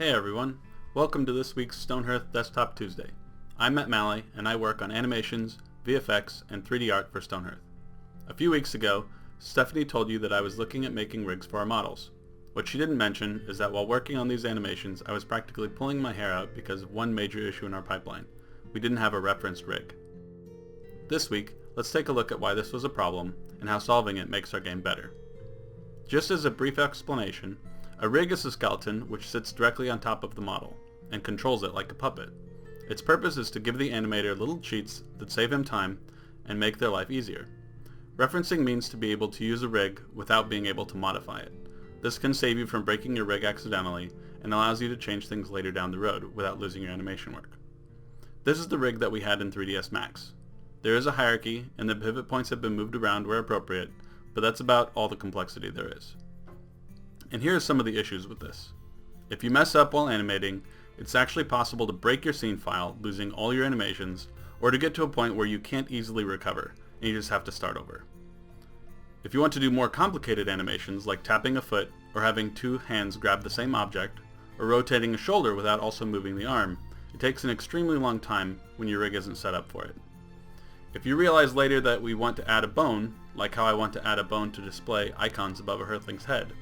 Hey everyone, welcome to this week's Stonehearth Desktop Tuesday. I'm Matt Malley and I work on animations, VFX, and 3D art for Stonehearth. A few weeks ago, Stephanie told you that I was looking at making rigs for our models. What she didn't mention is that while working on these animations, I was practically pulling my hair out because of one major issue in our pipeline. We didn't have a referenced rig. This week, let's take a look at why this was a problem and how solving it makes our game better. Just as a brief explanation, a rig is a skeleton which sits directly on top of the model and controls it like a puppet. Its purpose is to give the animator little cheats that save him time and make their life easier. Referencing means to be able to use a rig without being able to modify it. This can save you from breaking your rig accidentally and allows you to change things later down the road without losing your animation work. This is the rig that we had in 3ds Max. There is a hierarchy and the pivot points have been moved around where appropriate, but that's about all the complexity there is. And here are some of the issues with this. If you mess up while animating, it's actually possible to break your scene file, losing all your animations, or to get to a point where you can't easily recover, and you just have to start over. If you want to do more complicated animations, like tapping a foot, or having two hands grab the same object, or rotating a shoulder without also moving the arm, it takes an extremely long time when your rig isn't set up for it. If you realize later that we want to add a bone, like how I want to add a bone to display icons above a Hearthling's head,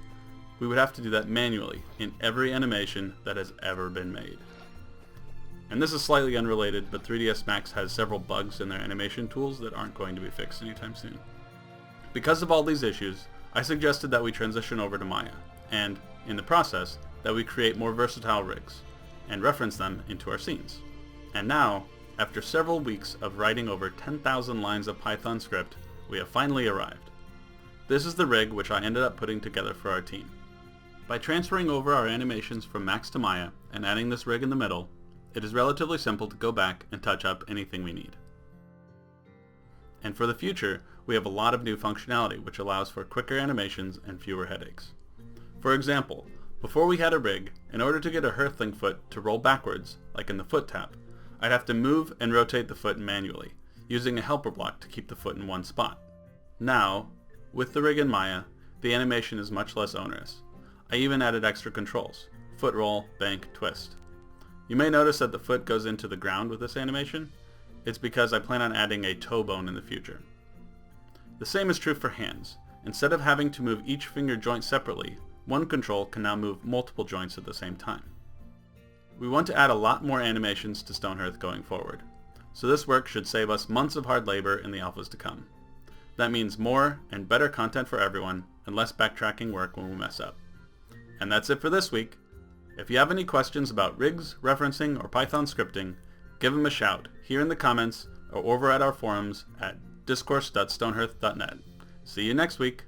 we would have to do that manually in every animation that has ever been made. And this is slightly unrelated, but 3ds Max has several bugs in their animation tools that aren't going to be fixed anytime soon. Because of all these issues, I suggested that we transition over to Maya, and, in the process, that we create more versatile rigs, and reference them into our scenes. And now, after several weeks of writing over 10,000 lines of Python script, we have finally arrived. This is the rig which I ended up putting together for our team. By transferring over our animations from Max to Maya and adding this rig in the middle, it is relatively simple to go back and touch up anything we need. And for the future, we have a lot of new functionality which allows for quicker animations and fewer headaches. For example, before we had a rig, in order to get a Hearthling foot to roll backwards, like in the foot tap, I'd have to move and rotate the foot manually, using a helper block to keep the foot in one spot. Now, with the rig in Maya, the animation is much less onerous. I even added extra controls: foot roll, bank, twist. You may notice that the foot goes into the ground with this animation. It's because I plan on adding a toe bone in the future. The same is true for hands. Instead of having to move each finger joint separately, one control can now move multiple joints at the same time. We want to add a lot more animations to Stonehearth going forward, so this work should save us months of hard labor in the alphas to come. That means more and better content for everyone, and less backtracking work when we mess up. And that's it for this week. If you have any questions about rigs, referencing, or Python scripting, give them a shout here in the comments or over at our forums at discourse.stonehearth.net. See you next week.